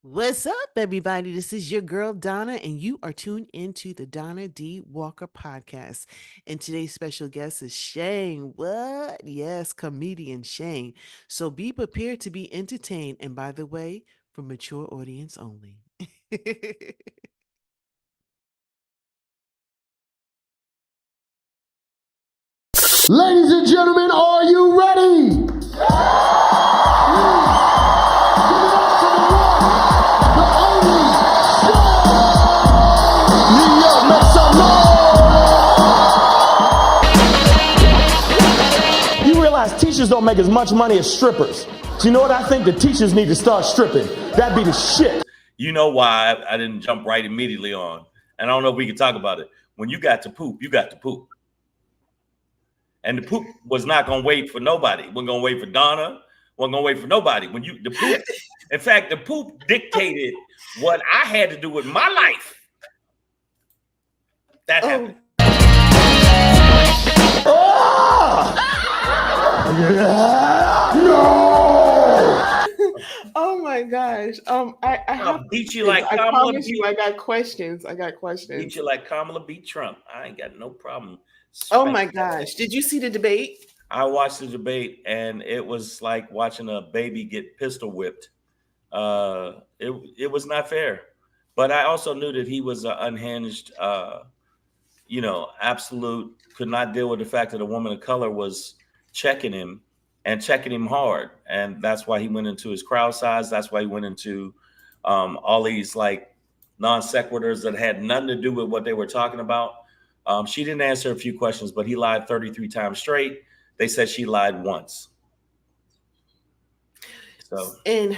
What's up, everybody? This is your girl Donna, and you are tuned into the Donna D. Walker podcast. And today's special guest is Shang. What? Yes, comedian Shang. So be prepared to be entertained. And by the way, for mature audience only. Ladies and gentlemen, are you ready? Give it up for the one, the only Shang! New York, make some noise! You realize teachers don't make as much money as strippers. So you know what I think? The teachers need to start stripping. That'd be the shit. You know why I didn't jump right immediately on. And I don't know if we can talk about it. When you got to poop, you got to poop. And the poop was not going to wait for nobody. Wasn't going to wait for Donna. Wasn't going to wait for nobody. When you the poop, in fact, the poop dictated what I had to do with my life. That happened. No! Oh my gosh. I'll beat you like I Kamala promise you, I got questions. beat you like Kamala beat Trump. I ain't got no problem. Oh my gosh. Did you see the debate? I watched the debate, and it was like watching a baby get pistol whipped. It was not fair. But I also knew that he was unhinged, absolute, could not deal with the fact that a woman of color was checking him and checking him hard. And that's why he went into his crowd size. That's why he went into all these like non sequiturs that had nothing to do with what they were talking about. She didn't answer a few questions, but he lied 33 times straight. They said she lied once. So, And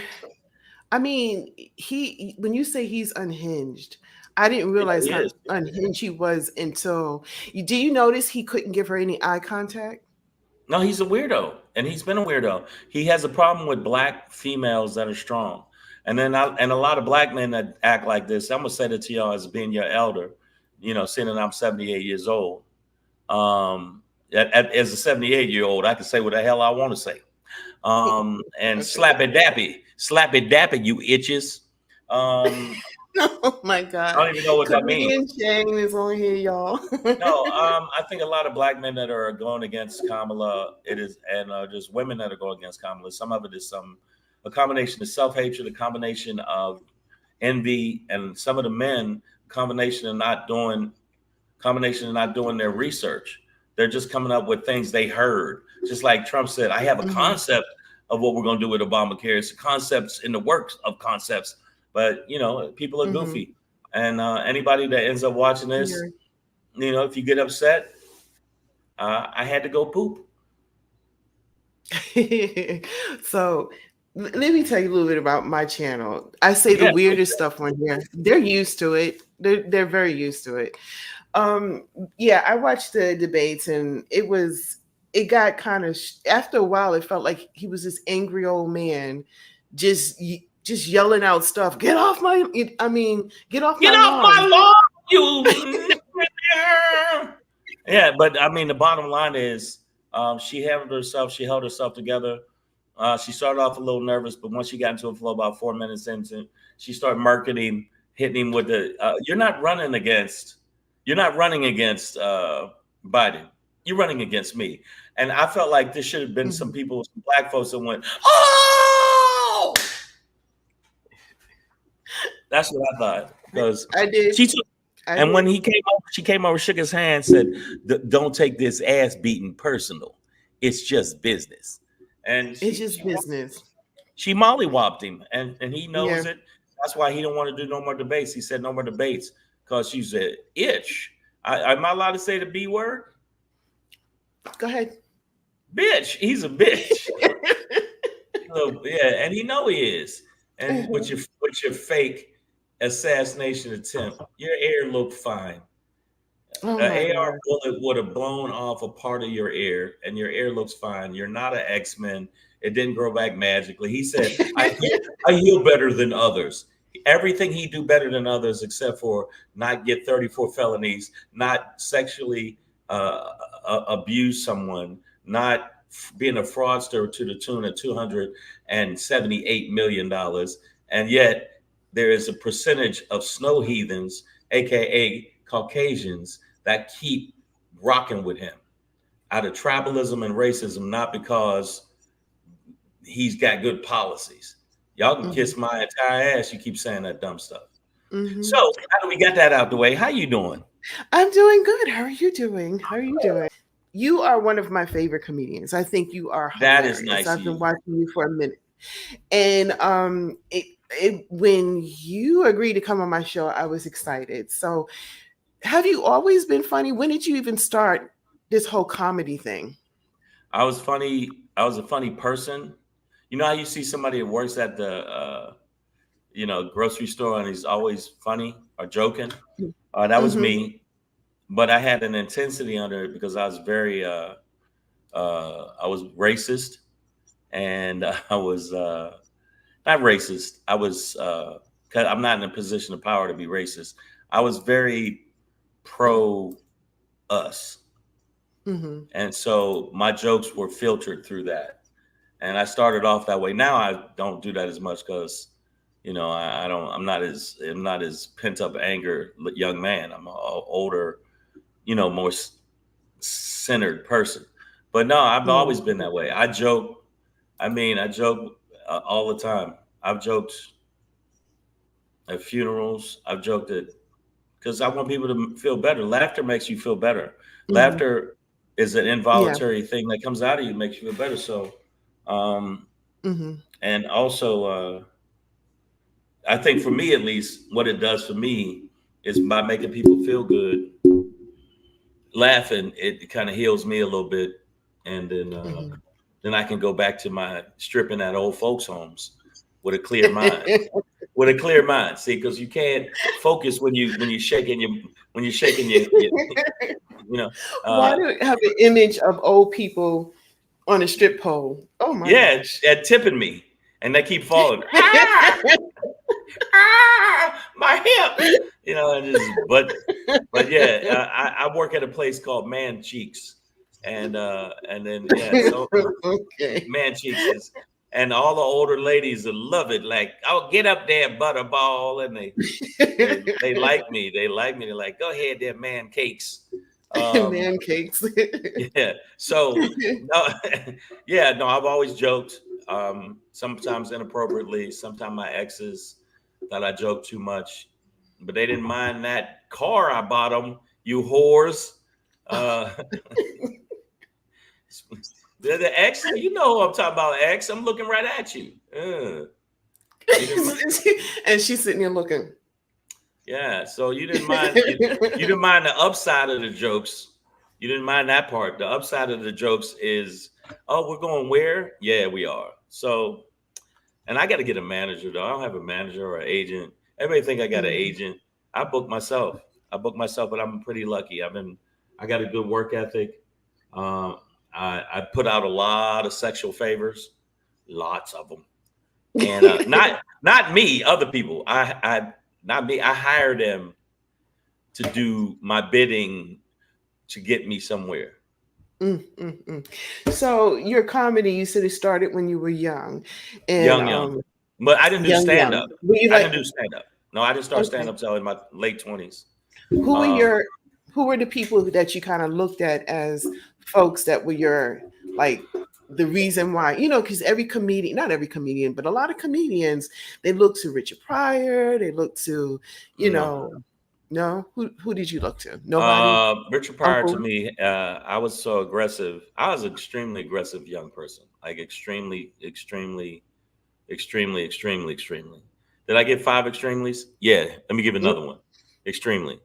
I mean, when you say he's unhinged, I didn't realize how unhinged he was until do you notice he couldn't give her any eye contact? no, he's a weirdo, and he's been a weirdo. He has a problem with black females that are strong. And a lot of black men that act like this. I'm gonna say that to y'all as being your elder, seeing that I'm 78 years old. As a 78-year-old, I can say what the hell I want to say. And slap it dappy, you itches. Oh my God. I don't even know what that means. Shang is on here, y'all. No, I think a lot of black men that are going against Kamala, just women that are going against Kamala. Some of it is a combination of self-hatred, a combination of envy, and some of the men, combination of not doing their research. They're just coming up with things they heard. Just like Trump said, I have a concept of what we're going to do with Obamacare. It's concepts in the works of concepts. But, people are goofy. And anybody that ends up watching this, if you get upset, I had to go poop. So let me tell you a little bit about my channel. I say the weirdest stuff on here. They're used to it. They're very used to it. I watched the debates, and it got kind of, after a while, it felt like he was this angry old man just yelling out stuff. Get off my lawn, you. Yeah, but I mean, the bottom line is she held herself together. She started off a little nervous, but once she got into a flow about 4 minutes into, she started marketing, hitting him with the, you're not running against Biden. You're running against me. And I felt like there should have been some people, some black folks that went, oh! That's what I thought. Because I did. When he came over, she came over, shook his hand, said, don't take this ass beating personal. It's just business. And it's just business. She mollywopped him, and he knows it. That's why he don't want to do no more debates. He said no more debates because she's an itch. Am I allowed to say the B word? Go ahead. Bitch. He's a bitch. So, and he know he is. And with your fake assassination attempt, your ear looked fine. An AR bullet would have blown off a part of your ear, and your ear looks fine. You're not an X-Men. It didn't grow back magically. He said, I heal better than others. Everything he do better than others, except for not get 34 felonies, not sexually abuse someone, not being a fraudster to the tune of $278 million. And yet there is a percentage of snow heathens, aka Caucasians, that keep rocking with him out of tribalism and racism, not because he's got good policies. Y'all can kiss my entire ass. You keep saying that dumb stuff. So how do we get that out the way? How you doing? I'm doing good. How are you doing? You are one of my favorite comedians. I think you are hilarious. That is nice. I've been watching you for a minute. And when you agreed to come on my show, I was excited. So have you always been funny? When did you even start this whole comedy thing? I was funny. I was a funny person. You know how you see somebody that works at the grocery store and he's always funny or joking? That was me. But I had an intensity under it because I was very I was racist, and I was not racist. I was 'cause I'm not in a position of power to be racist. I was very pro us. And so my jokes were filtered through that. And I started off that way. Now I don't do that as much because, I'm not as pent up anger young man. I'm an older, more centered person. But no, I've always been that way. I joke all the time. I've joked at funerals. I've joked at, because I want people to feel better. Laughter makes you feel better. Laughter is an involuntary thing that comes out of you, makes you feel better. So, and also, I think for me, at least, what it does for me is by making people feel good, laughing, it kind of heals me a little bit. And then I can go back to my stripping at old folks' homes with a clear mind. With a clear mind, see, because you can't focus when you're shaking your. Why do you have an image of old people on a strip pole? Oh my! Yeah, gosh. tipping me, and they keep falling. My hip, but yeah, I work at a place called Man Cheeks, and then so Man Cheeks is. And all the older ladies that love it, like, oh, get up there, butterball, and they like me. They like me. They're like, go ahead, there, man cakes. Man cakes. Yeah. So no, I've always joked. Sometimes inappropriately. Sometimes my exes thought I joked too much, but they didn't mind that car I bought them. You whores. The ex, you know who I'm talking about, ex. I'm looking right at you. And she's sitting there looking. Yeah, so you didn't mind you didn't mind the upside of the jokes. You didn't mind that part. The upside of the jokes is, oh, we're going where? Yeah, we are. So, and I got to get a manager though. I don't have a manager or an agent. Everybody think I got an agent. I book myself, but I'm pretty lucky. I got a good work ethic. I put out a lot of sexual favors, lots of them, and not me, other people. Not me. I hire them to do my bidding to get me somewhere. So your comedy, you said it started when you were young, and young, but I didn't do stand up. I didn't do stand up. No, I didn't start stand up till in my late 20s. Who were the people that you kind of looked at as folks that were the reason why, because every comedian, not every comedian, but a lot of comedians, they look to Richard Pryor, they look to, no, who did you look to? Nobody. Richard Pryor to me, I was so aggressive. I was an extremely aggressive young person, like extremely. Did I get 5 extremelies? Yeah. Let me give another one. Extremely.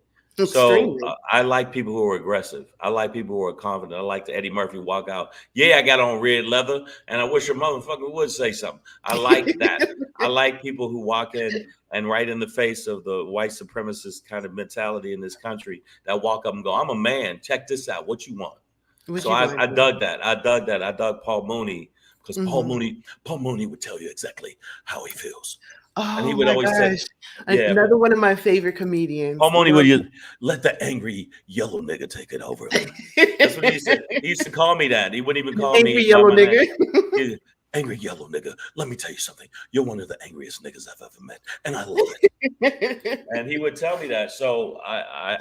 So I like people who are aggressive. I like people who are confident. I like the Eddie Murphy walk out. Yeah, I got on red leather, and I wish a motherfucker would say something. I like that. I like people who walk in and right in the face of the white supremacist kind of mentality in this country that walk up and go, I'm a man. Check this out. What you want? I dug that. I dug Paul Mooney because Paul Mooney would tell you exactly how he feels. Oh, and he would always say, another one of my favorite comedians. Paul Mooney would let the angry yellow nigga take it over. That's what he said. He used to call me that. He wouldn't even call me angry yellow nigga. angry yellow nigga. Let me tell you something. You're one of the angriest niggas I've ever met, and I love it. And he would tell me that. So I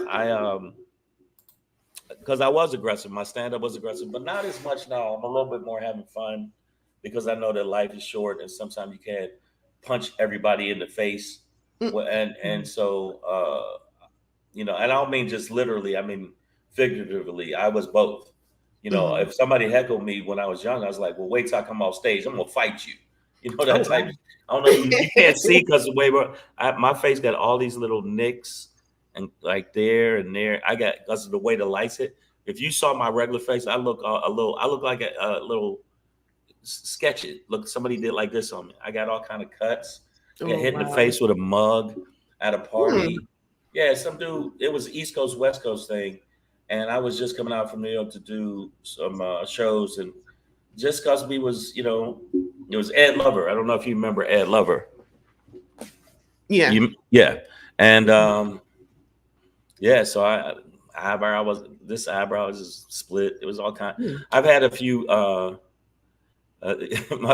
because I was aggressive. My stand-up was aggressive, but not as much now. I'm a little bit more having fun because I know that life is short and sometimes you can't punch everybody in the face. And so you know, and I don't mean just literally, I mean figuratively. I was both. You know, if somebody heckled me when I was young, I was like, well, wait till I come off stage. I'm gonna fight you. You know, that type. I don't know. You can't see because the way my face got all these little nicks and like there and there. I got because of the way the lights hit. If you saw my regular face, I look a little. I look like a little sketch it. Look, somebody did like this on me. I got all kind of cuts. I got hit in the face with a mug at a party. Yeah, some dude. It was East Coast West Coast thing, and I was just coming out from New York to do some shows, and just because we was, you know, it was Ed Lover. I don't know if you remember Ed Lover. Yeah. Yeah, and yeah. So this eyebrow was just split. It was all kind. I've had a few.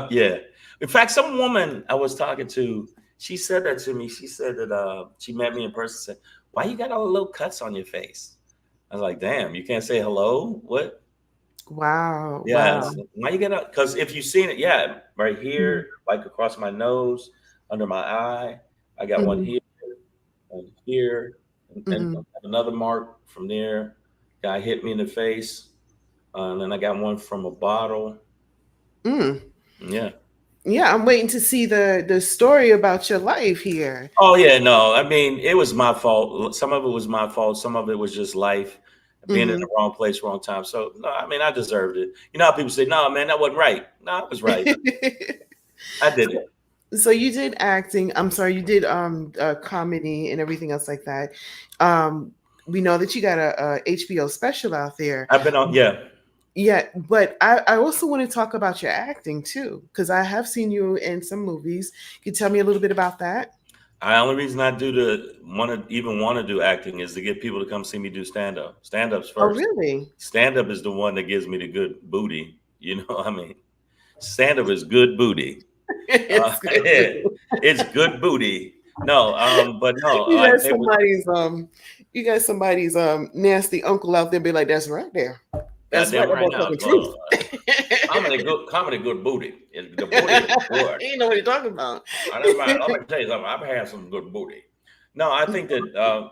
Yeah. In fact, some woman I was talking to, she said that to me. She said that she met me in person and said, why you got all the little cuts on your face? I was like, damn, you can't say hello? What? Wow. Yeah. Wow. So why you got because if you've seen it, yeah, right here, like across my nose, under my eye, I got one here and here, and another mark from there. Guy hit me in the face. And then I got one from a bottle. Yeah. Yeah, I'm waiting to see the story about your life here. Oh yeah, no. I mean, it was my fault. Some of it was my fault. Some of it was just life, being in the wrong place, wrong time. So no, I mean, I deserved it. You know how people say, "No, man, that wasn't right." No, it was right. I did it. So you did acting. I'm sorry, you did comedy and everything else like that. We know that you got a HBO special out there. I've been on, yeah. Yeah, but I also want to talk about your acting too, because I have seen you in some movies. Can you tell me a little bit about that? The only reason I want to do acting is to get people to come see me do stand-up. Stand-up's Oh, first. really? Stand-up is the one that gives me the good booty. You know, I mean, stand-up is good booty. It's good booty. No, but no. You got somebody's nasty uncle out there be like, that's right there. That's right now. Truth. Comedy good booty. The booty is good. You know what you're talking about. Let me tell you something. I've had some good booty. No, I think that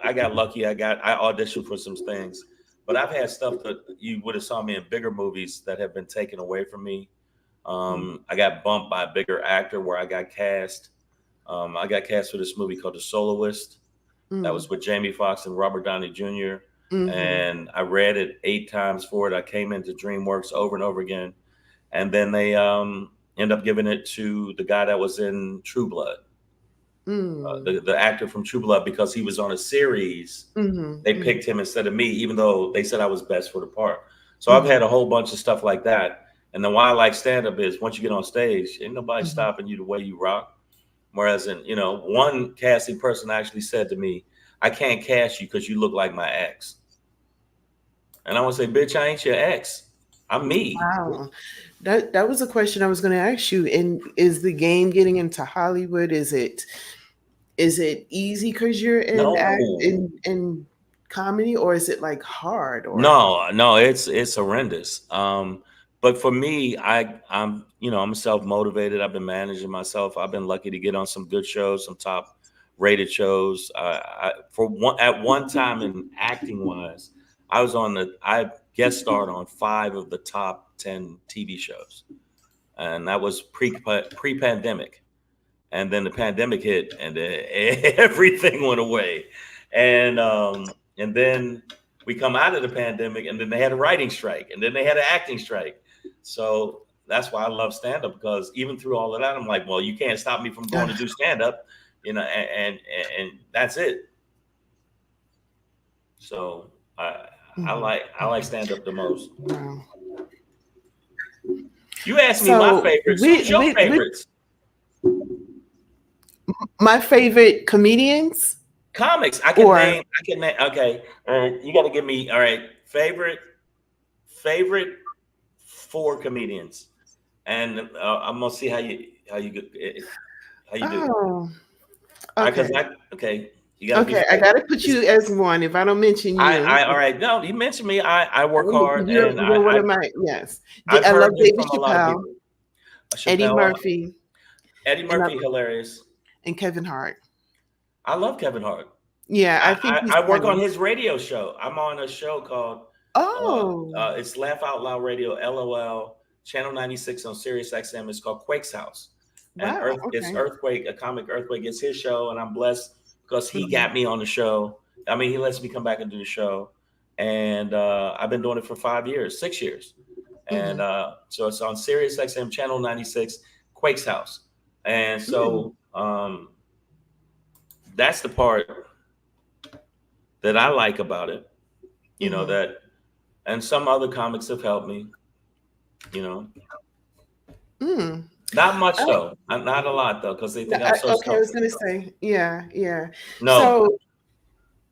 I got lucky. I auditioned for some things, but I've had stuff that you would have saw me in bigger movies that have been taken away from me. I got bumped by a bigger actor where I got cast. I got cast for this movie called The Soloist. That was with Jamie Foxx and Robert Downey Jr. And I read it 8 times for it. I came into DreamWorks over and over again. And then they end up giving it to the guy that was in True Blood, the actor from True Blood, because he was on a series. They picked him instead of me, even though they said I was best for the part. So I've had a whole bunch of stuff like that. And then why I like stand-up is once you get on stage, ain't nobody stopping you the way you rock. Whereas one casting person actually said to me, I can't cast you because you look like my ex. And I want to say, bitch, I ain't your ex. I'm me. Wow. That was a question I was going to ask you. And is the game getting into Hollywood? Is it easy because you're in comedy, or is it like hard? Or no, it's horrendous. But for me, I'm self-motivated. I've been managing myself. I've been lucky to get on some good shows, some top rated shows. At one time in acting wise, I guest starred on 5 of the top 10 TV shows. And that was pre-pandemic. And then the pandemic hit and everything went away. And then we come out of the pandemic, and then they had a writing strike, and then they had an acting strike. So that's why I love stand-up, because even through all of that, I'm like, well, you can't stop me from going to do stand-up, and that's it. So I like stand-up the most. Wow. You asked me my favorites. Who's your favorites? My favorite comedians? Comics. I can name. Okay. All right. You got to give me. All right. Favorite 4 comedians. and I'm gonna see how you do. Oh, Because okay. you gotta be Okay, I fair. gotta put you as one. If I don't mention you, All right. No, you mentioned me. I work hard, and you're one of my, yes. I've I love heard this David from a lot of Chappelle, people. Eddie Chappelle, Murphy, Eddie and Murphy, hilarious. Kevin Hart. I love Kevin Hart. Yeah, I think he's I work on funny. his radio show. I'm on a show called Oh, it's Laugh Out Loud Radio, LOL, Channel 96 on Sirius XM. It's called Quake's House. And wow. it's Okay. Earthquake, a comic Earthquake. It's his show, and I'm blessed because he Mhm. got me on the show. I mean, he lets me come back and do the show. And I've been doing it for 5 years, 6 years. And Mhm. so it's on Sirius XM, Channel 96, Quake's House. And so that's the part that I like about it, you know, that, and some other comics have helped me, you know. Mm. Not much though, not a lot though, because they think I'm so Okay, I was selfish. gonna say, yeah. No,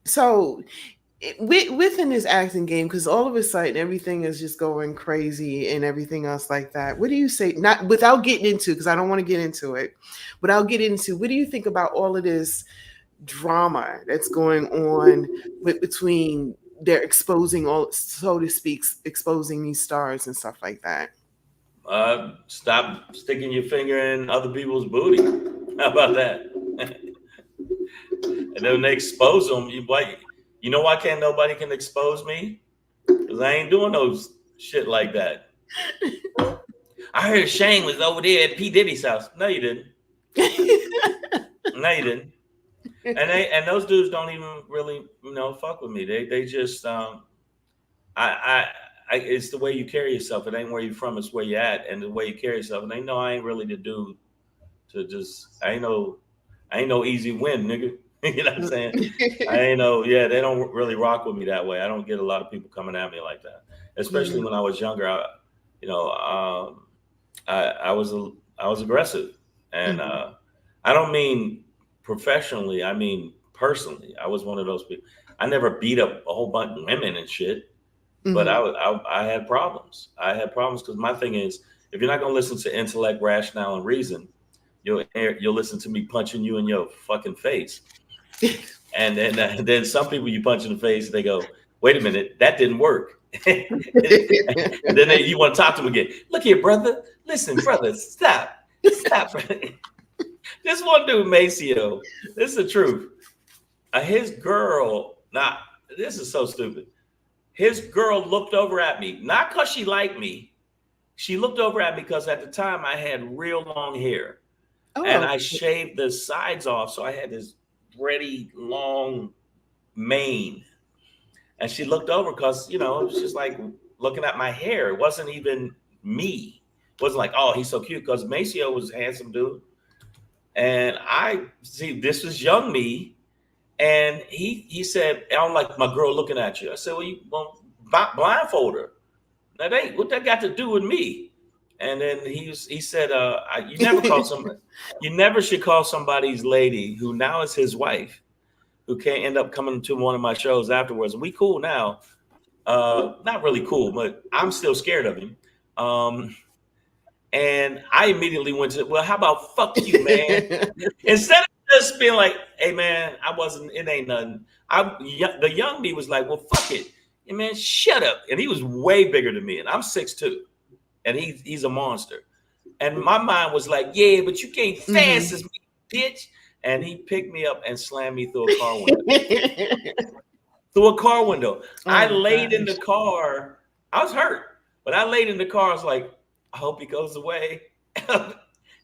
So within this acting game, because all of a sudden everything is just going crazy and everything else like that. What do you say? Not without getting into, because I don't want to get into it, but I'll get into. What do you think about all of this drama that's going on between they're exposing all, so to speak, exposing these stars and stuff like that? stop sticking your finger in other people's booty. How about that? And then they expose them. You know why can't nobody can expose me? Because I ain't doing those shit like that. I heard Shane was over there at P. Diddy's house. No, you didn't. No, you didn't. And those dudes don't even really, fuck with me. They just it's the way you carry yourself. It ain't where you from, it's where you at, and the way you carry yourself. And they know I ain't really the dude to just I ain't no easy win, nigga. You know what I'm saying? They don't really rock with me that way. I don't get a lot of people coming at me like that. Especially when I was younger, I was aggressive. And I don't mean professionally, I mean personally. I was one of those people. I never beat up a whole bunch of women and shit, but I had problems. I had problems because my thing is, if you're not gonna listen to intellect, rationale, and reason, you'll listen to me punching you in your fucking face. And then some people you punch in the face, they go, "Wait a minute, that didn't work." And then you want to talk to them again. Look here, brother. Listen, brother, stop, brother. This one dude, Maceo. This is the truth. His girl. Now, this is so stupid. His girl looked over at me, not because she liked me. She looked over at me because at the time I had real long hair, and I shaved the sides off, so I had this pretty long mane. And she looked over because, it was just like looking at my hair. It wasn't even me. It wasn't like, oh, he's so cute, because Maceo was a handsome dude. And I see this was young me. And he said, I don't like my girl looking at you. I said, well, you won't blindfold her. That ain't what that got to do with me. And then he said, you never should call somebody's lady who now is his wife, who can't end up coming to one of my shows afterwards. We cool now. Not really cool, but I'm still scared of him. And I immediately went to, well, how about fuck you, man? Instead of just being like, hey, man, it ain't nothing. The young me was like, well, fuck it. Hey, man, shut up. And he was way bigger than me. And I'm 6'2". And he's a monster. And my mind was like, yeah, but you can't fast as me, bitch. And he picked me up and slammed me through a car window. I laid in the car. I was hurt, but I laid in the car. I was like, I hope he goes away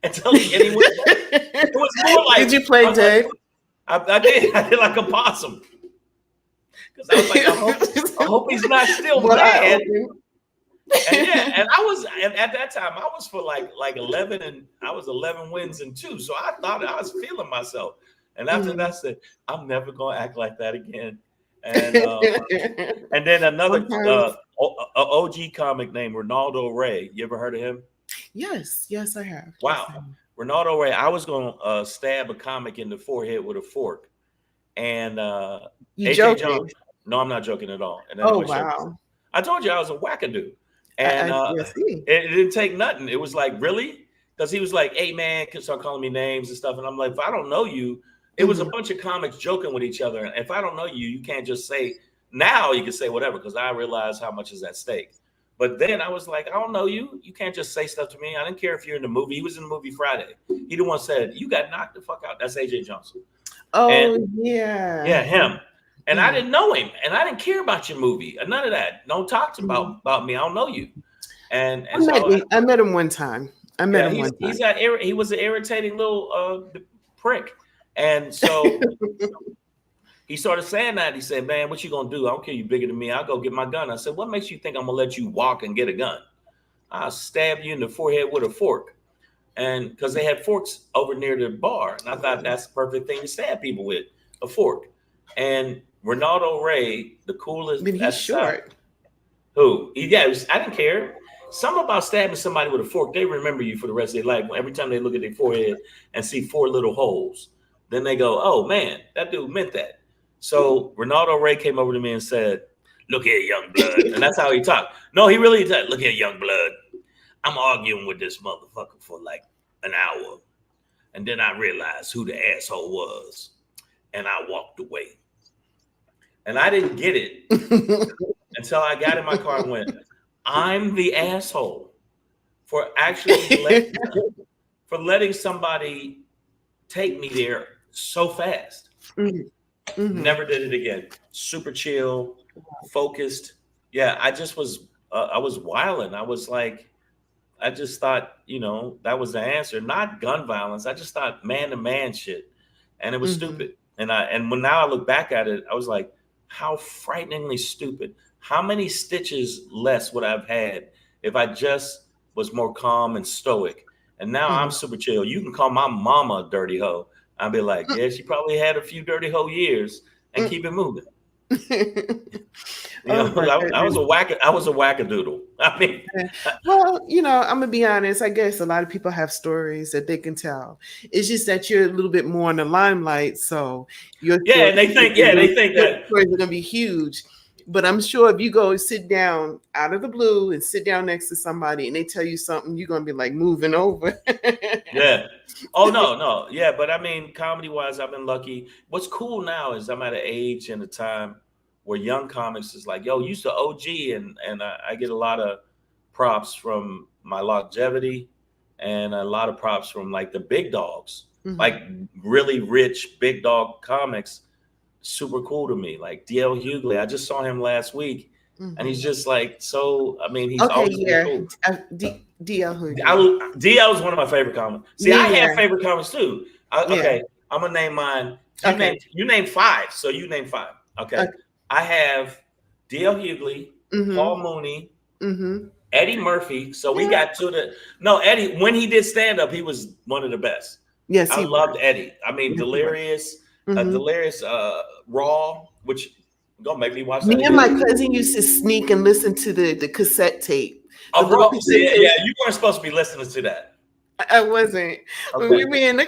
until he went. It was more like, did you play dead? Like, I did like a possum. Because I was like, I hope he's not still mad. And I was, and at that time I was for like 11, and I was 11 wins and 2. So I thought I was feeling myself. And after that, I said, I'm never gonna act like that again. And then another OG comic named Ronaldo Ray. You ever heard of him? Yes, I have. Wow. Yes, Ronaldo Ray. I was gonna stab a comic in the forehead with a fork. And you AJ joking? Jones. No, I'm not joking at all. And oh wow. I told you I was a wackadoo. And yes, it didn't take nothing. It was like, really? Because he was like, hey, man, start calling me names and stuff. And I'm like, if I don't know you, it was a bunch of comics joking with each other. And if I don't know you, you can't just say, now you can say whatever, because I realize how much is at stake. But then I was like, I don't know you. You can't just say stuff to me. I didn't care if you're in the movie. He was in the movie Friday. He the one said, you got knocked the fuck out. That's AJ Johnson. Oh, and, yeah. Yeah, him. And I didn't know him. And I didn't care about your movie. None of that. Don't talk about me. I don't know you. And I met him one time. He was an irritating little prick. And so he started saying that. He said, man, what you gonna do? I don't care, you bigger than me. I'll go get my gun. I said, what makes you think I'm gonna let you walk and get a gun? I'll stab you in the forehead with a fork. And because they had forks over near the bar. And I thought that's the perfect thing to stab people with, a fork. And Ronaldo Ray, the coolest. But he's short. Who? I didn't care. Something about stabbing somebody with a fork, they remember you for the rest of their life. Every time they look at their forehead and see 4 little holes, then they go, oh, man, that dude meant that. So Ronaldo Ray came over to me and said, look here, young blood. And that's how he talked. No, he really said, look here, young blood. I'm arguing with this motherfucker for like an hour. And then I realized who the asshole was. And I walked away. And I didn't get it until I got in my car and went, I'm the asshole for actually letting somebody take me there so fast. Never did it again. Super chill, focused. Yeah, I just was, I was wilding. I was like, I just thought, that was the answer. Not gun violence. I just thought man-to-man shit. And it was stupid. And when now I look back at it, I was like, how frighteningly stupid. How many stitches less would I have had if I just was more calm and stoic? And now I'm super chill. You can call my mama a dirty hoe. I'll be like, yeah, she probably had a few dirty hoe years and keep it moving. I was a wackadoodle. I mean, well, I'm gonna be honest. I guess a lot of people have stories that they can tell. It's just that you're a little bit more in the limelight, so and they think that stories are gonna be huge. But I'm sure if you go sit down out of the blue and sit down next to somebody and they tell you something, you're gonna be like moving over. Yeah. Oh no. Yeah, but I mean, comedy wise, I've been lucky. What's cool now is I'm at an age and a time where young comics is like, yo, you the OG, and I get a lot of props from my longevity and a lot of props from like the big dogs, like really rich big dog comics. Super cool to me, like DL Hughley. I just saw him last week, and he's just like so. I mean, he's always cool. DL Hughley. DL is one of my favorite comics. See, I have favorite comics too. Okay, I'm gonna name mine. You name 5, so you name 5. Okay. I have DL Hughley, Paul Mooney, Eddie Murphy. So we got to Eddie, when he did stand up, he was one of the best. Yes, I loved Eddie. I mean, Delirious. Delirious Raw, which gonna make me watch that. Me and my cousin used to sneak and listen to the cassette tape. Oh, bro, yeah, you weren't supposed to be listening to that. I wasn't. Okay. We were in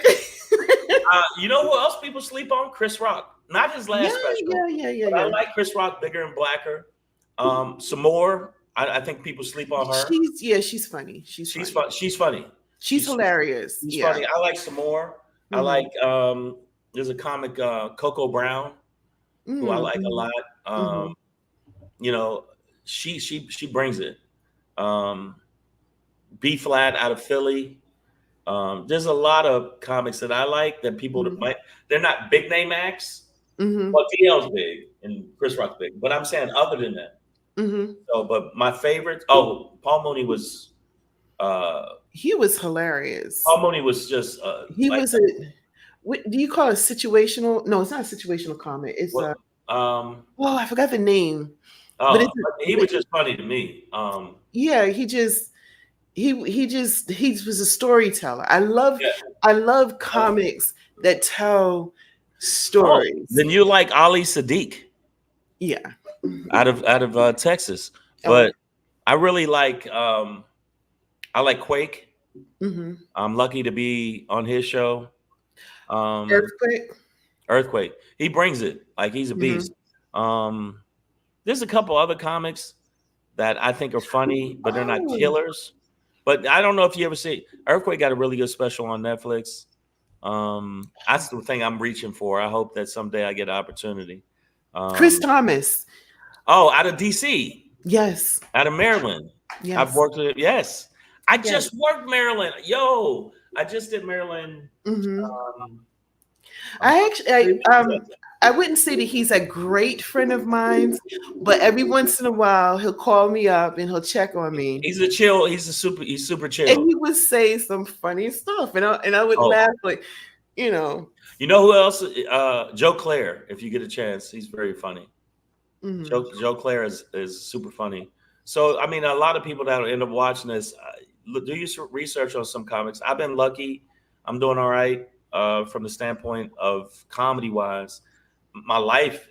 you know who else people sleep on? Chris Rock. Not his last special. Yeah. I like Chris Rock, Bigger and Blacker. Some more. I think people sleep on her. She's funny. She's funny. She's hilarious. She's funny. I like some more. I like there's a comic, Coco Brown, who I like a lot. She brings it. B Flat out of Philly. There's a lot of comics that I like that people they're not big name acts. Well, DL's big and Chris Rock's big, but I'm saying other than that. So, but my favorite, Paul Mooney was. He was hilarious. Paul Mooney was just. Do you call it situational? No, it's not a situational comment. It's I forgot the name. But he was just funny to me. He was a storyteller. I love comics that tell stories. Then you like Ali Sadiq? Yeah, out of Texas. But I really like I like Quake. I'm lucky to be on his show. Earthquake. He brings it. Like, he's a beast. There's a couple other comics that I think are funny, but they're not Oh. killers. But I don't know if you ever see Earthquake got a really good special on Netflix. That's the thing I'm reaching for. I hope that someday I get an opportunity. Chris Thomas. Oh, out of DC. Yes. Out of Maryland. Yes. I've worked with it. Yes. I just worked Maryland. Yo, I just did Maryland. I wouldn't say that he's a great friend of mine, but every once in a while he'll call me up and he'll check on me. He's super chill. And he would say some funny stuff, and I would laugh, like, You know who else? Joe Claire. If you get a chance, he's very funny. Joe Claire is super funny. So I mean, a lot of people that end up watching this, do your research on some comics. I've been lucky. I'm doing all right from the standpoint of comedy wise. My life,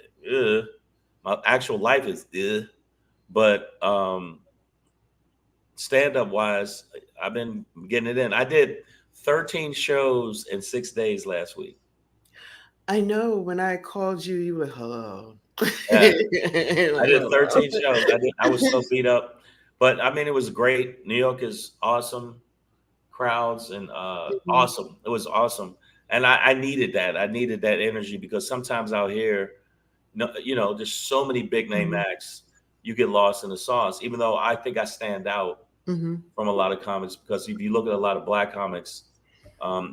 my actual life is, but stand up wise, I've been getting it in. I did 13 shows in 6 days last week. I know when I called you, you were hello. Yeah. I did 13 shows. I was so beat up, but I mean, it was great. New York is awesome, crowds and awesome. It was awesome, and I needed that. I needed that energy because sometimes out here, there's so many big name acts, you get lost in the sauce. Even though I think I stand out from a lot of comics, because if you look at a lot of black comics,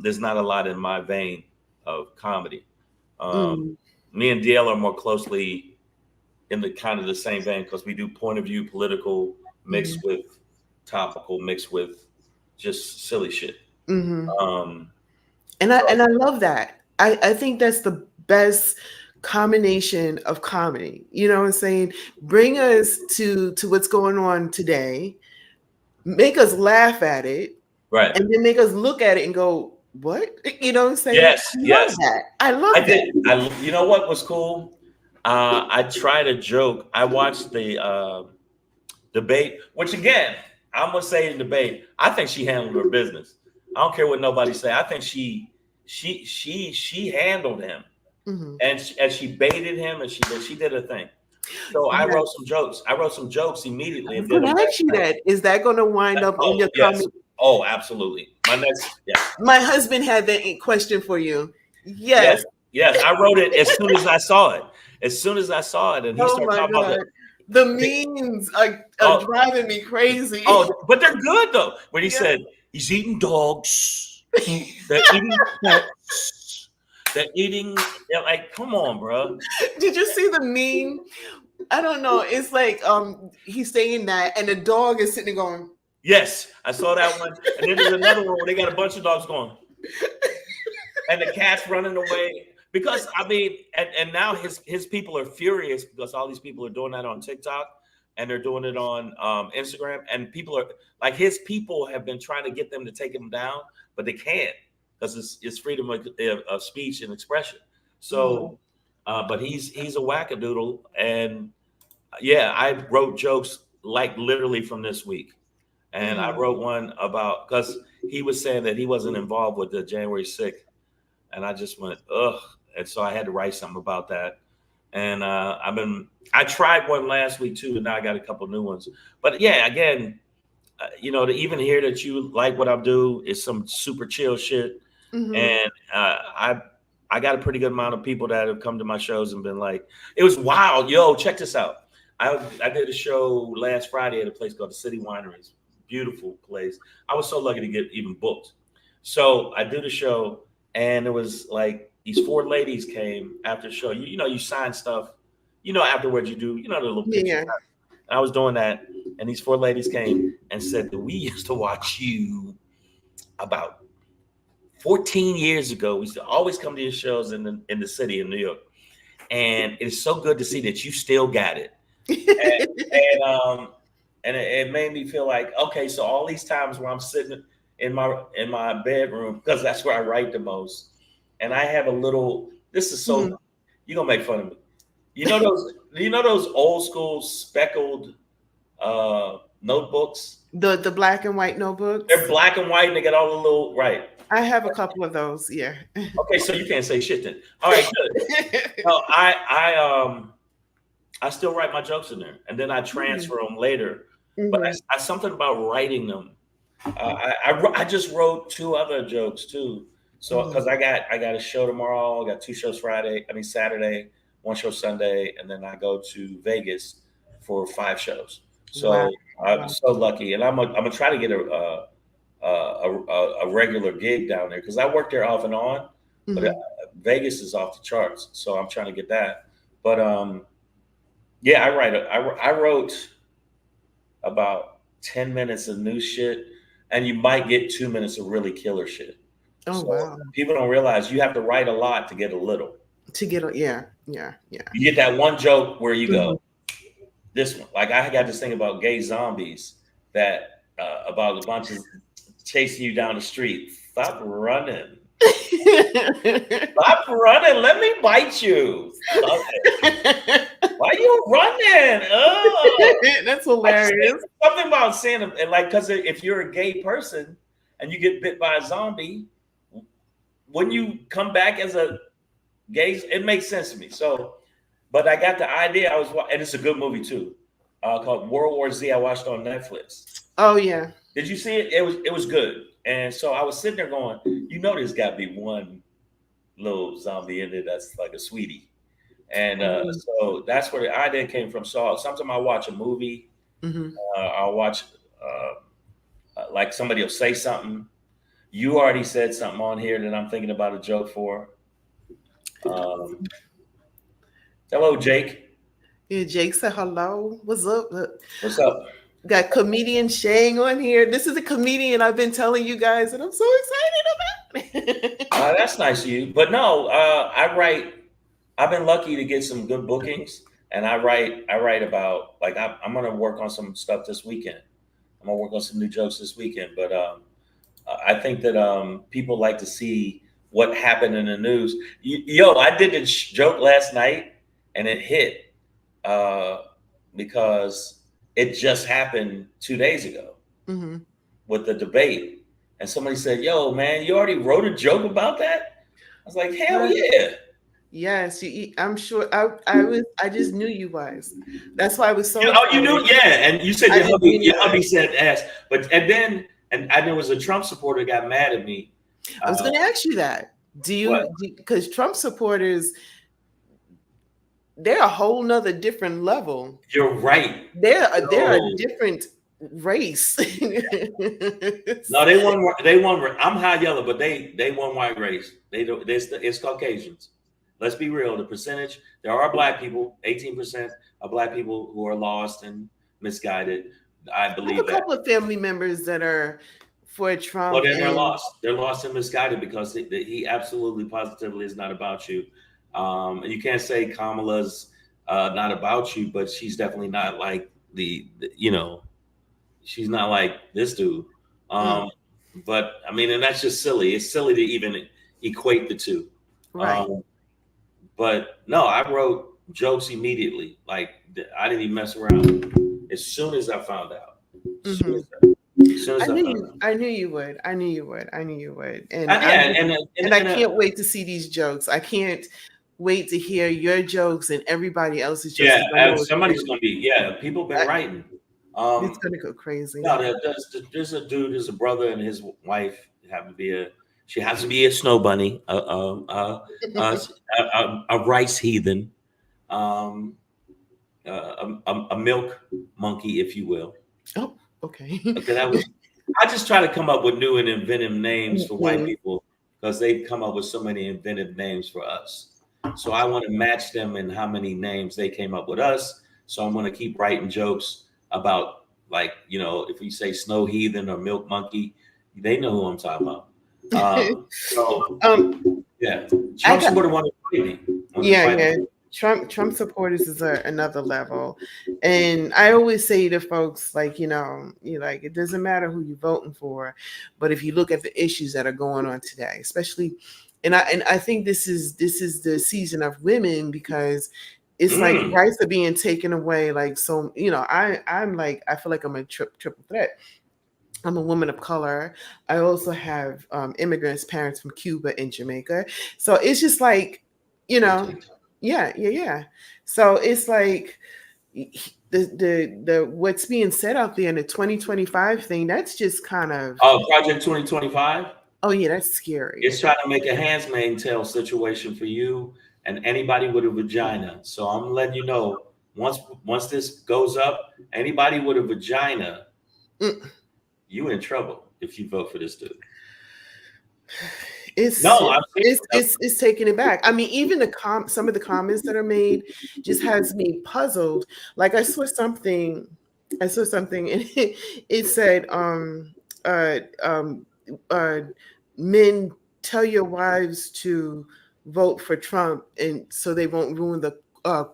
there's not a lot in my vein of comedy. Me and DL are more closely in the kind of the same vein because we do point of view, political, mixed with topical, mixed with just silly shit. And I love that. I think that's the best combination of comedy. You know what I'm saying? Bring us to what's going on today, make us laugh at it, right, and then make us look at it and go, what? You know what I'm saying? Yes. I love that. You know what was cool? I tried a joke. I watched the debate, which again, I'm gonna say in debate, I think she handled her business. I don't care what nobody say. I think she handled him, and she baited him, and she did her thing. So I wrote some jokes. I wrote some jokes immediately. I'm gonna ask you that. Is that going to wind up on your comment? Oh, absolutely. My husband had that question for you. Yes. I wrote it as soon as I saw it. And he started talking about it. The memes are driving me crazy. Oh, but they're good though. When he said he's eating dogs, they're eating pets, they're eating. They're like, come on, bro. Did you see the meme? I don't know. It's like he's saying that, and the dog is sitting there going. Yes, I saw that one. And then there's another one where they got a bunch of dogs going. And the cat's running away. Because, I mean, and now his people are furious because all these people are doing that on TikTok and they're doing it on Instagram. And people are, like, his people have been trying to get them to take him down, but they can't because it's freedom of speech and expression. So, but he's a wackadoodle. And, I wrote jokes, like, literally from this week. And I wrote one about, because he was saying that he wasn't involved with the January 6th. And I just went, ugh. And so I had to write something about that. And I tried one last week too, and now I got a couple new ones. But again, to even hear that you like what I do is some super chill shit. And I got a pretty good amount of people that have come to my shows and been like, it was wild. Yo, check this out. I did a show last Friday at a place called the City Wineries. Beautiful place. I was so lucky to get even booked. So I do the show, and it was like these 4 ladies came after the show. You sign stuff. Afterwards you do, the little picture. Yeah. I was doing that, and these 4 ladies came and said that we used to watch you about 14 years ago. We used to always come to your shows in the city in New York, and it's so good to see that you still got it. And it made me feel like, okay, so all these times where I'm sitting in my bedroom, because that's where I write the most, and I have a little. This is so you're gonna make fun of me. You know those old school speckled notebooks? The black and white notebooks. They're black and white, and they got all the little right. I have a couple of those. Yeah. Okay, so you can't say shit then. All right, good. No, I I still write my jokes in there, and then I transfer them later. But I something about writing them. I just wrote 2 other jokes too. So because I got a show tomorrow, I got 2 shows Saturday, 1 show Sunday, and then I go to Vegas for 5 shows. So I'm so lucky, and I'm gonna try to get a regular gig down there because I work there off and on, but Vegas is off the charts. So I'm trying to get that. But yeah, I wrote about 10 minutes of new shit, and you might get 2 minutes of really killer shit. Oh, so wow. People don't realize you have to write a lot to get a little. Yeah. You get that one joke where you go, this one. Like I got this thing about gay zombies that about a bunch of chasing you down the street. Stop running. Stop running. Let me bite you. Why are you running? Oh. That's hilarious. Something about saying, and like, because if you're a gay person and you get bit by a zombie, when you come back as a gay, it makes sense to me. So, but I got the idea. And it's a good movie too, called World War Z. I watched on Netflix. Oh yeah. Did you see it? It was good. And so I was sitting there going, there's got to be one little zombie in there that's like a sweetie. And so that's where the idea came from. So sometimes I watch a movie, I'll watch like somebody will say something. You already said something on here that I'm thinking about a joke for. Hello, Jake. Yeah, Jake said hello. What's up? What's up? Got comedian Shang on here. This is a comedian I've been telling you guys, and I'm so excited about it. That's nice of you. But no, I write. I've been lucky to get some good bookings, and I write about, like, I'm going to work on some stuff this weekend. I'm going to work on some new jokes this weekend. But I think that people like to see what happened in the news. I did a joke last night, and it hit because it just happened 2 days ago with the debate. And somebody said, yo, man, you already wrote a joke about that? I was like, hell yeah. Yes, I'm sure. I just knew you guys. That's why I was so. You knew, yeah. And you said your hubby said ass, but then there was a Trump supporter that got mad at me. I was going to ask you that. Because Trump supporters, they're a whole nother different level. You're right. They're a different race. No, they won. I'm high yellow, but they won white race. It's Caucasians. Let's be real. The percentage, there are black people, 18% of black people who are lost and misguided. I believe a couple of family members that are for Trump. Well, then they're lost. They're lost and misguided because he absolutely positively is not about you. And you can't say Kamala's not about you, but she's definitely not like she's not like this dude. But I mean, and that's just silly. It's silly to even equate the two. Right. But no, I wrote jokes immediately. Like I didn't even mess around. As soon as I found out. I knew you would. And and I can't wait to see these jokes. I can't wait to hear your jokes and everybody else's jokes. Yeah, somebody's gonna be. Yeah, people been writing. It's gonna go crazy. No, there's a brother and his wife she has to be a snow bunny, a rice heathen, a milk monkey, if you will. Oh, okay. I just try to come up with new and inventive names for white people because they've come up with so many inventive names for us. So I want to match them in how many names they came up with us. So I'm going to keep writing jokes about, like, if we say snow heathen or milk monkey, they know who I'm talking about. Yeah. Trump supporter wanted to fight me. Yeah. Trump supporters is another level. And I always say to folks, like, it doesn't matter who you're voting for, but if you look at the issues that are going on today, especially, and I think this is the season of women, because it's like rights are being taken away. Like, so, I'm like, I feel like I'm a triple threat. I'm a woman of color. I also have immigrants, parents from Cuba and Jamaica. So it's just like, Yeah. So it's like the what's being said out there in the 2025 thing, that's just kind of, Project 2025. oh yeah, that's scary. It's trying to make a Handmaid's Tale situation for you and anybody with a vagina. So I'm letting you know, once this goes up, anybody with a vagina, you in trouble if you vote for this dude. It's taking it back. I mean, even some of the comments that are made just has me puzzled. Like I saw something and it said, men, tell your wives to vote for Trump and so they won't ruin the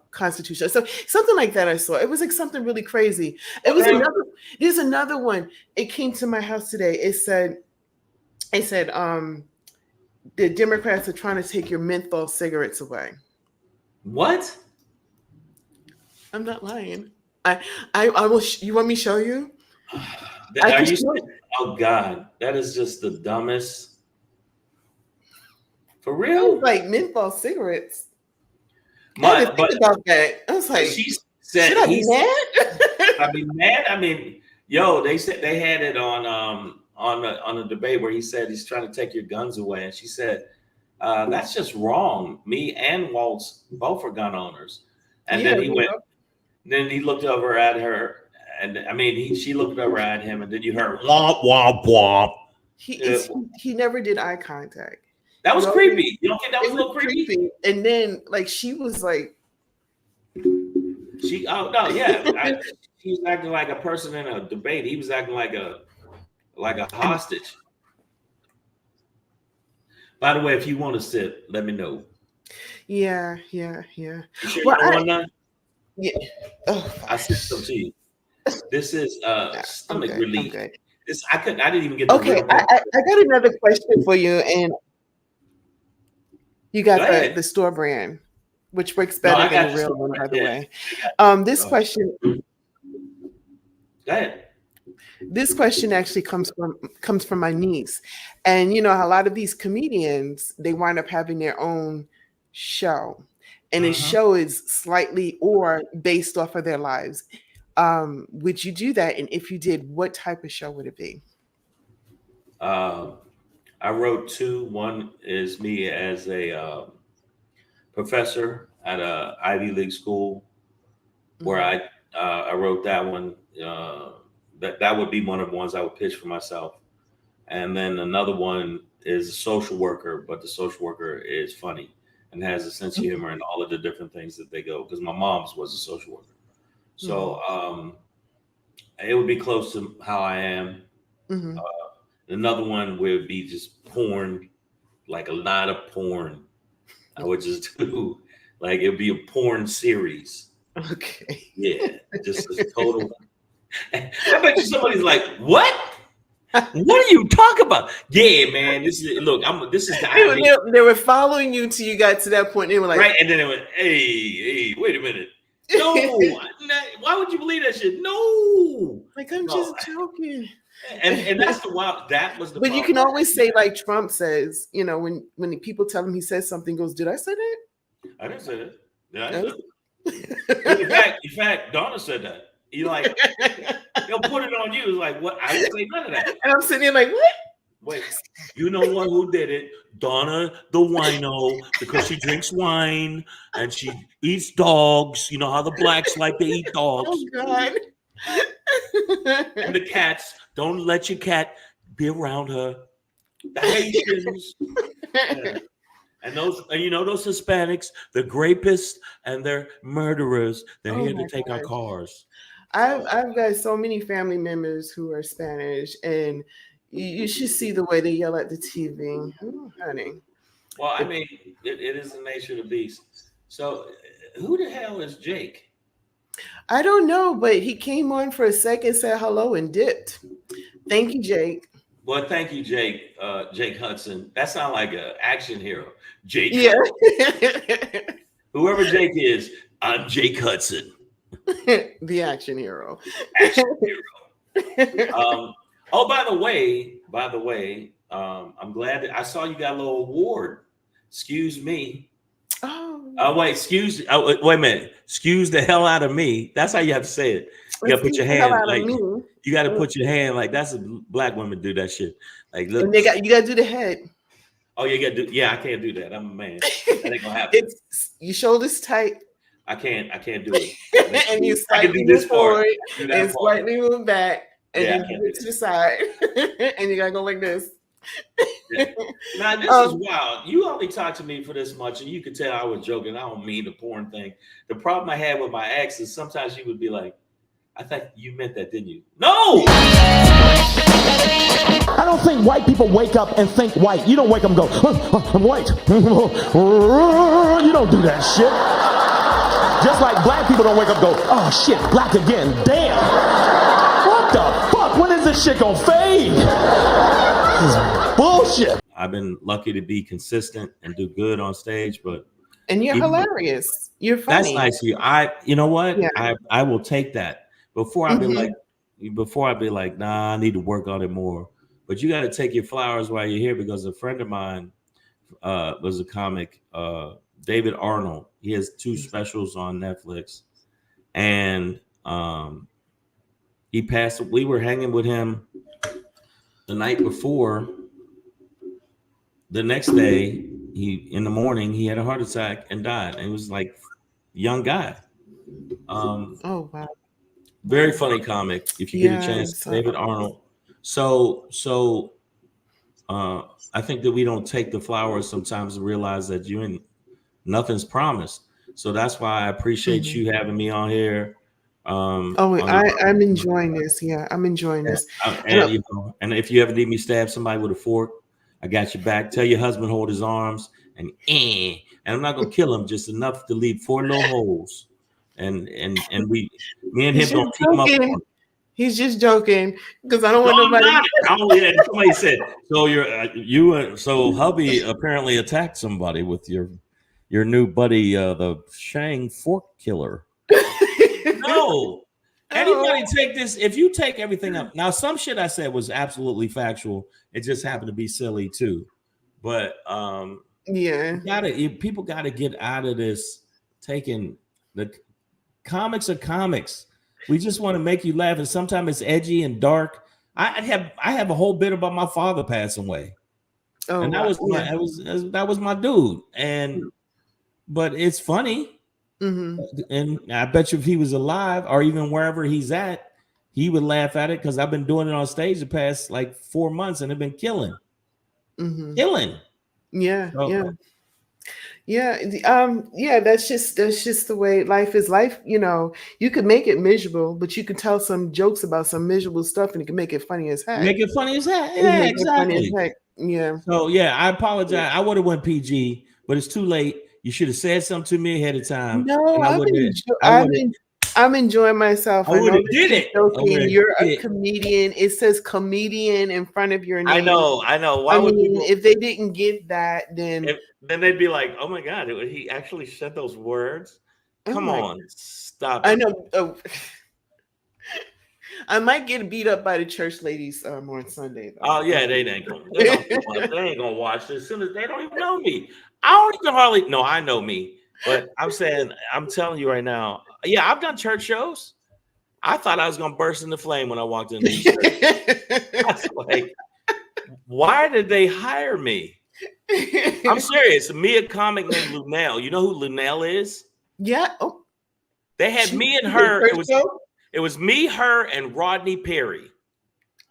Constitution. So something like that I saw. It was like something really crazy. There's another one. It came to my house today. It said the Democrats are trying to take your menthol cigarettes away. What? I'm not lying. I will. You want me to show you? Oh God, that is just the dumbest. For real? Like menthol cigarettes. I didn't think about that. I was like, she said, should I be mad? I mean, mad. I mean, yo, they said they had it on a debate where he said he's trying to take your guns away, and she said that's just wrong. Me and Waltz both are gun owners, and then he went. Then he looked over at her, and I mean, she looked over at him, and then you heard womp womp womp. He never did eye contact. That was creepy. You don't think that was a little creepy? And then, like, she was like, she was acting like a person in a debate. He was acting like a hostage. By the way, if you want to sit, let me know. Yeah. You sure you don't want none? Yeah. Oh, I said some to you. This is stomach relief. Okay. I didn't even get. Okay, I got another question for you, and you got the store brand, which works better than the real one, by the way. This question. Go ahead. This question actually comes from my niece, and you know how a lot of these comedians, they wind up having their own show, and the show is slightly or based off of their lives. Would you do that? And if you did, what type of show would it be? I wrote two. One is me as a professor at a Ivy League school, where I wrote that one. That would be one of the ones I would pitch for myself. And then another one is a social worker, but the social worker is funny and has a sense of humor and all of the different things that they go. Because my mom's was a social worker. So it would be close to how I am. Another one would be just porn, like a lot of porn. I would just do, like, it would be a porn series. Okay. Yeah, just a total. I bet you somebody's like, what? What are you talking about? Yeah, man. This is the they were following you till you got to that point. They were like, right, and then it went, hey, wait a minute. No, why would you believe that shit? No, like, I'm just joking. And that's the wild. That was the. But you can always say, like Trump says, you know, when people tell him he says something, goes, "Did I say that? I didn't say that. Did I say that?" In fact, Donna said that. You like, they'll put it on you. It's like, what? I didn't say none of that. And I'm sitting there like, what? Wait, you know what? Who did it? Donna, the wino, because she drinks wine and she eats dogs. You know how the blacks like to eat dogs. Oh God! And the cats. Don't let your cat be around her. The Haitians. Yeah. And those Hispanics, the rapists and they're murderers. They're here to take our cars. I've got so many family members who are Spanish, and you should see the way they yell at the TV. Oh, honey. Well, I mean, it is the nature of the beast. So, who the hell is Jake? I don't know, but he came on for a second, said hello, and dipped. Thank you, Jake. Well, thank you, Jake. Jake Hudson. That sounds like an action hero. Jake. Yeah. Whoever Jake is, I'm Jake Hudson. The action hero. Action hero. Oh, by the way, I'm glad that I saw you got a little award. Excuse me. Oh, Wait, excuse. Wait a minute. Excuse the hell out of me. That's how you have to say it. You got to put your hand like you got to put your hand like that's a black women do that shit. Like look, and you got to do the head. Oh, you got to do. Yeah, I can't do that. I'm a man. That ain't gonna happen. Your shoulders tight. I can't do it. And you slightly move forward and slightly move back, and then you get to the side, and you gotta go like this. Yeah. Now this is wild. You only talked to me for this much, and you could tell I was joking. I don't mean the porn thing. The problem I had with my ex is sometimes you would be like, "I thought you meant that, didn't you?" No. I don't think white people wake up and think white. You don't wake up and go, I'm white. You don't do that shit. Just like black people don't wake up and go, oh shit, black again. Damn. What the fuck? When is this shit gonna fade? This is bullshit. I've been lucky to be consistent and do good on stage, and you're hilarious. You're funny. That's nice of you. You know what? Yeah. I will take that. Before I be like, nah, I need to work on it more. But you got to take your flowers while you're here, because a friend of mine was a comic, David Arnold. He has 2 specials on Netflix, and he passed. We were hanging with him the night before. The next day, in the morning, he had a heart attack and died. And he was like a young guy. Oh wow. Very funny comic. If you get a chance, David Arnold. So I think that we don't take the flowers sometimes to realize that nothing's promised. So that's why I appreciate you having me on here. I'm enjoying this. Yeah, I'm enjoying this. And if you ever need me stab somebody with a fork, I got your back. Tell your husband hold his arms and I'm not gonna kill him, just enough to leave 4 little holes. And me and him don't team up. He's just joking because I don't want nobody. Somebody said so. So hubby apparently attacked somebody with your new buddy, the Shang Fork Killer. No, anybody take this? If you take everything up now, some shit I said was absolutely factual. It just happened to be silly too. But people got to get out of this. Taking the comics are comics. We just want to make you laugh, and sometimes it's edgy and dark. I have a whole bit about my father passing away, and that was my dude. But it's funny, and I bet you if he was alive or even wherever he's at, he would laugh at it because I've been doing it on stage the past like 4 months, and I've been killing. That's just the way life is. Life, you could make it miserable, but you can tell some jokes about some miserable stuff, and you can make it funny as heck. Yeah, exactly. Yeah. So I apologize. I would have went PG, but it's too late. You should have said something to me ahead of time. No, I'm enjoying myself. I would have did it. Joking. You're a comedian. It says comedian in front of your name. I know. Why if they didn't get that, then they'd be like, "Oh my God, he actually said those words." Come on, stop. I know. Oh. I might get beat up by the church ladies on Sunday. Though. Oh yeah, they ain't gonna watch this. As soon as they don't even know me. I don't even hardly. No, I know me. But I'm telling you right now, I've done church shows. I thought I was going to burst into flame when I walked into these churches. I was like, why did they hire me? I'm serious. Me, a comic named Lunell. You know who Lunell is? Yeah. Oh. They had me and her. It was me, her, and Rodney Perry.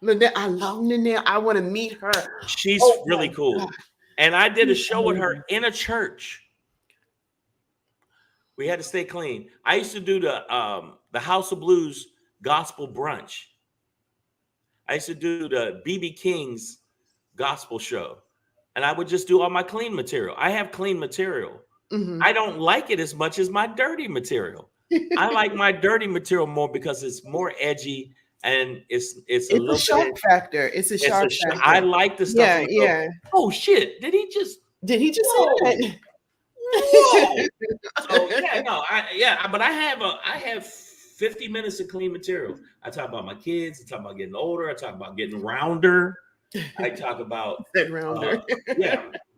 Lunell, I love Lunell. I want to meet her. She's really cool. God. And I did a show with her in a church. We had to stay clean. I used to do the House of Blues gospel brunch. I used to do the BB King's gospel show. And I would just do all my clean material. I have clean material. I don't like it as much as my dirty material. I like my dirty material more because it's more edgy and it's a little shock factor. It's a shock factor. I like the stuff. Yeah. Oh shit! Did he just say that? So, but I have 50 minutes of clean material. I talk about my kids. I talk about getting older. I talk about getting rounder. I talk about rounder.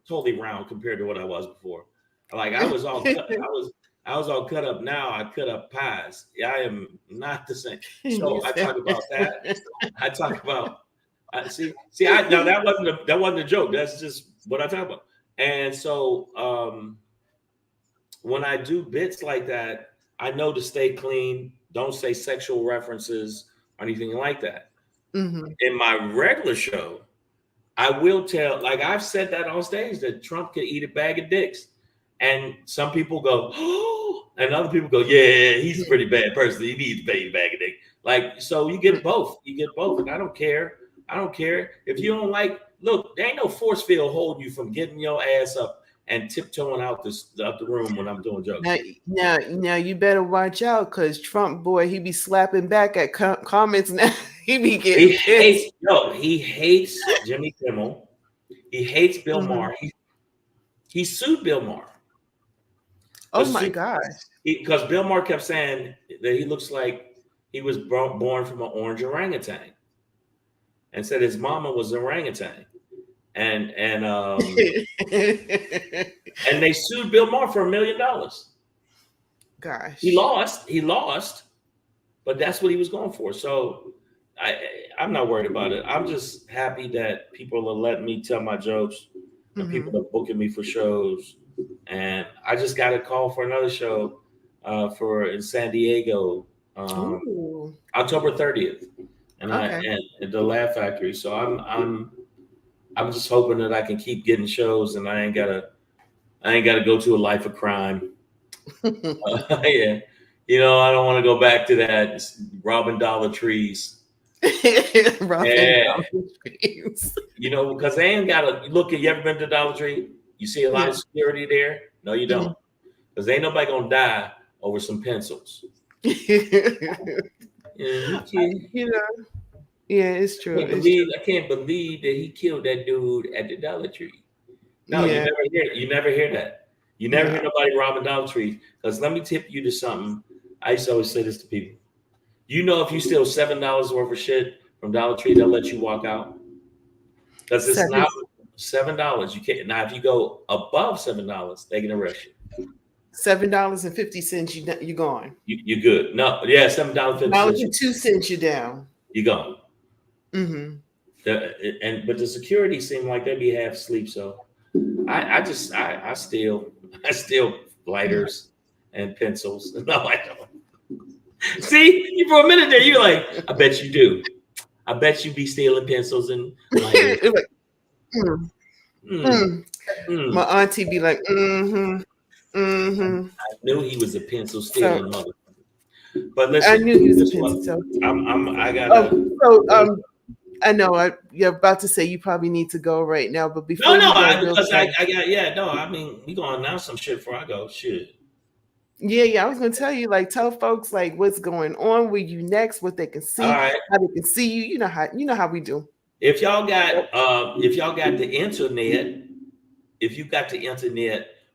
Totally round compared to what I was before. Like I was all cut, I was all cut up. Now I cut up pies. I am not the same. So I talk about that. I talk about now that wasn't a joke. That's just what I talk about. And so when I do bits like that, I know to stay clean. Don't say sexual references or anything like that. Mm-hmm. In my regular show, I will tell, like I've said that on stage, that Trump could eat a bag of dicks. And some people go, oh, and other people go, yeah, he's a pretty bad person. He needs to eat a bag of dick. Like, so you get both. You get both. And I don't care. I don't care. If you don't like, look, there ain't no force field holding you from getting your ass up and tiptoeing out the room when I'm doing jokes. Now you better watch out, because Trump boy, he be slapping back at comments now. He be getting he hates Jimmy Kimmel. He hates Bill Maher. He sued Bill Maher. Oh my gosh. Because Bill Maher kept saying that he looks like he was born from an orange orangutan, and said his mama was an orangutan. And and they sued Bill Maher for $1 million. Gosh. He lost, but that's what he was going for. So I'm not worried about it. I'm just happy that people are letting me tell my jokes, and people are booking me for shows. And I just got a call for another show in San Diego, October 30th, and the Laugh Factory. So I'm just hoping that I can keep getting shows, and I ain't gotta go to a life of crime. Yeah, I don't want to go back to that robbing Dollar Trees. Dollar Trees. Because they ain't gotta look. You ever been to Dollar Tree? You see a lot of security there? No, you don't, because ain't nobody gonna die over some pencils. Yeah, it's true. I can't believe that he killed that dude at the Dollar Tree. No, you never hear that. You never hear nobody robbing Dollar Tree. Because let me tip you to something. I used to always say this to people. If you steal $7 worth of shit from Dollar Tree, they'll let you walk out. Because it's not $7. You can't. Now, if you go above $7, they can arrest you. $7.50, you're gone. You're good. No, yeah, $7.50. $2 you're down. You're gone. But the security seemed like they'd be half asleep. So I steal lighters and pencils. No, I don't. See, for a minute there, you're like, I bet you do. I bet you be stealing pencils and lighters. My auntie be like, I knew he was a pencil stealing mother. But listen, I knew he was a pencil. I know you're about to say you probably need to go right now, but before I mean, we gonna announce some shit before I go. Shit. Yeah. I was gonna tell you, like, tell folks like what's going on with you next, what they can see, how they can see you. You know how we do. If y'all got the internet,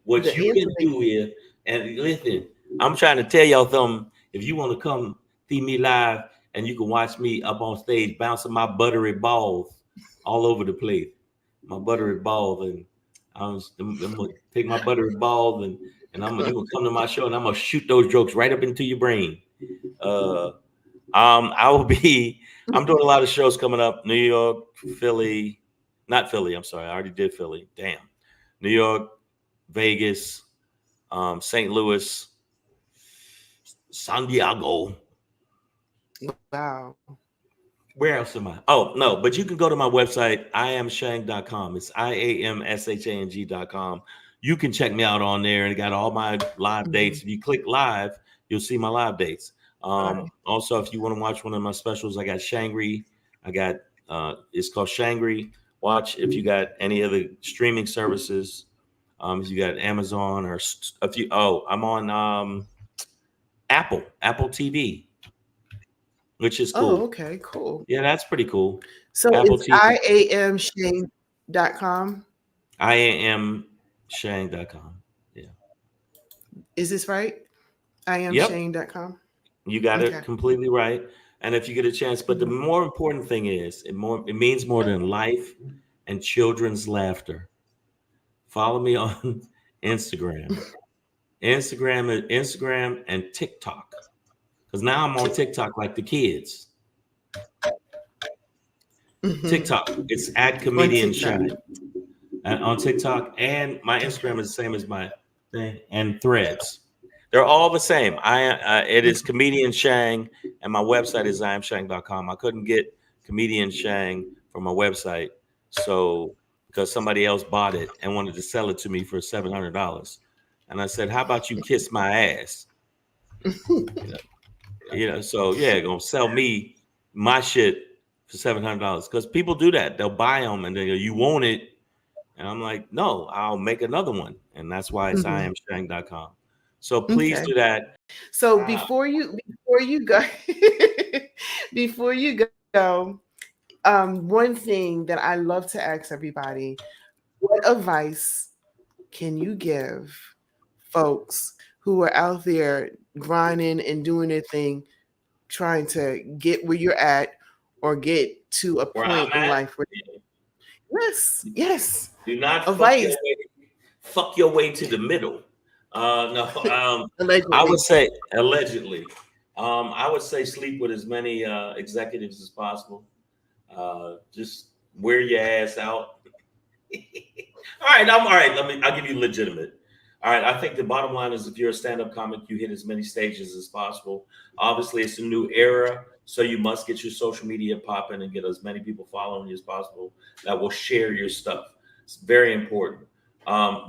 what you can do is, and listen, I'm trying to tell y'all something. If you want to come see me live, and you can watch me up on stage bouncing my buttery balls all over the place, my buttery balls, and I'm gonna take my buttery balls and you gonna come to my show, and I'm gonna shoot those jokes right up into your brain. I'm doing a lot of shows coming up. New York, Philly, not Philly. I'm sorry, I already did Philly. Damn. New York, Vegas, St. Louis, San Diego. Wow. Where else am I? Oh, no, but you can go to my website, iamshang.com. It's IAMSHANG.com. You can check me out on there, and it got all my live dates. If you click live, you'll see my live dates. Also, if you want to watch one of my specials, I got Shangri. I got it's called Shangri. Watch if you got any other streaming services. If you got Amazon or I'm on Apple TV, which is cool. Oh, okay, cool. Yeah, that's pretty cool. So Apple it's iamshang.com. iamshang.com. Yeah. Is this right? iamshang.com. You got it completely right. And if you get a chance, but the more important thing is, it means more than life and children's laughter. Follow me on Instagram, Instagram, and TikTok. Because now I'm on TikTok like the kids. TikTok, it's at Comedian Shang on TikTok, and my Instagram is the same as my thing, and Threads. They're all the same. It is Comedian Shang, and my website is iamshang.com. I couldn't get Comedian Shang from my website, so because somebody else bought it and wanted to sell it to me for $700, and I said, "How about you kiss my ass?" So yeah, gonna sell me my shit for $700 because people do that. They'll buy them and they go, "You want it?" And I'm like, "No, I'll make another one," and that's why it's iamshang.com. So please do that. So before you go, one thing that I love to ask everybody: what advice can you give folks who are out there grinding and doing their thing, trying to get where you're at or get to a point in life where yes. Do not advice. Fuck your way to the middle. No, allegedly. I would say allegedly. I would say sleep with as many executives as possible. Just wear your ass out. All right. I'll give you legitimate. All right. I think the bottom line is if you're a stand-up comic, you hit as many stages as possible. Obviously, it's a new era, so you must get your social media popping and get as many people following you as possible that will share your stuff. It's very important.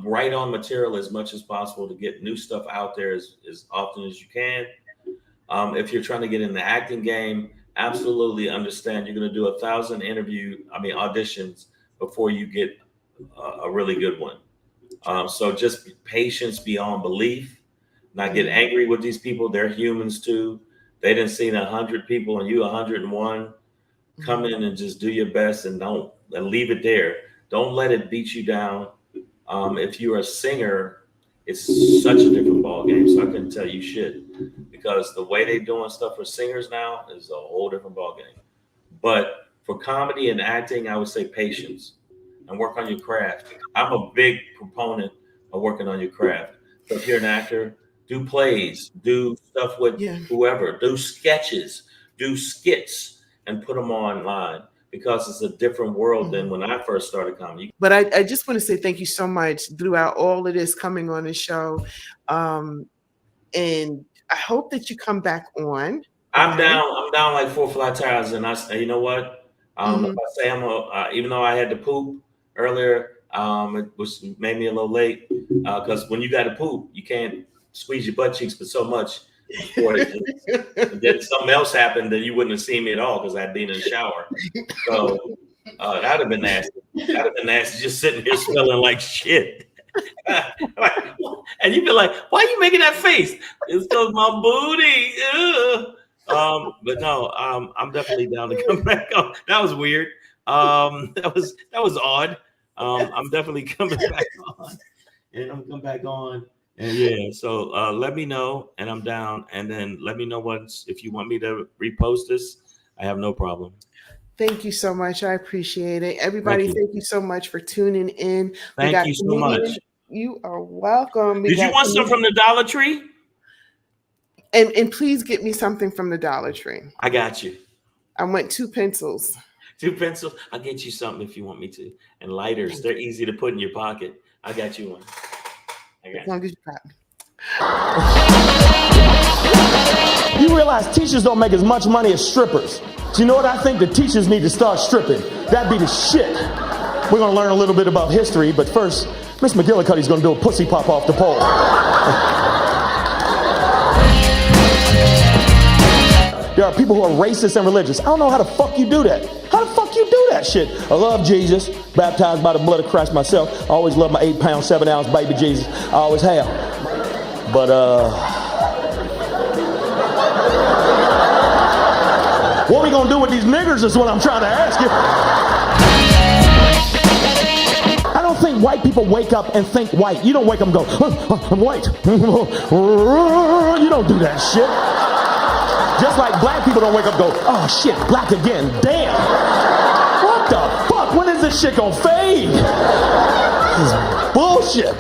Write on material as much as possible to get new stuff out there as often as you can. If you're trying to get in the acting game, absolutely understand you're going to do 1,000 auditions before you get a really good one. So just patience beyond belief. Not get angry with these people. They're humans too. They didn't see 100 people and you 101. Come in and just do your best and leave it there. Don't let it beat you down. If you're a singer, it's such a different ball game. So I couldn't tell you shit because the way they're doing stuff for singers now is a whole different ball game. But for comedy and acting, I would say patience and work on your craft. I'm a big proponent of working on your craft. So if you're an actor, do plays, do stuff with whoever, do sketches, do skits, and put them online because it's a different world than when I first started comedy. But I just want to say thank you so much throughout all of this coming on the show. And I hope that you come back on. I'm down like 4 flat tires, and you know what? If I say even though I had to poop earlier, it made me a little late because when you got to poop, you can't squeeze your butt cheeks but so much before and then something else happened that you wouldn't have seen me at all because I'd been in the shower. So that'd have been nasty. That'd have been nasty just sitting here smelling like shit. And you'd be like, why are you making that face? It's because my booty. But no, I'm definitely down to come back on. That was weird. That was odd. I'm definitely coming back on. And I'm coming back on. And so let me know, and I'm down. And then let me know if you want me to repost this. I have no problem. Thank you so much. I appreciate it. Everybody, thank you so much for tuning in. Thank you so much. You are welcome. Did you want some from the Dollar Tree? And please get me something from the Dollar Tree. I got you. I want 2 pencils. 2 pencils? I'll get you something if you want me to. And lighters. They're easy to put in your pocket. I got you one. As long as you got it. You realize teachers don't make as much money as strippers. So you know what I think? The teachers need to start stripping. That'd be the shit. We're going to learn a little bit about history, but first, Miss McGillicuddy's going to do a pussy pop off the pole. There are people who are racist and religious. I don't know how the fuck you do that. How the fuck you do that shit? I love Jesus, baptized by the blood of Christ myself. I always love my 8-pound, 7-ounce baby Jesus. I always have. But, what we gonna do with these niggers is what I'm trying to ask you. I don't think white people wake up and think white. You don't wake up and go, I'm white. You don't do that shit. Just like black people don't wake up and go, oh shit, black again, damn. What the fuck? When is this shit gonna fade? This is bullshit.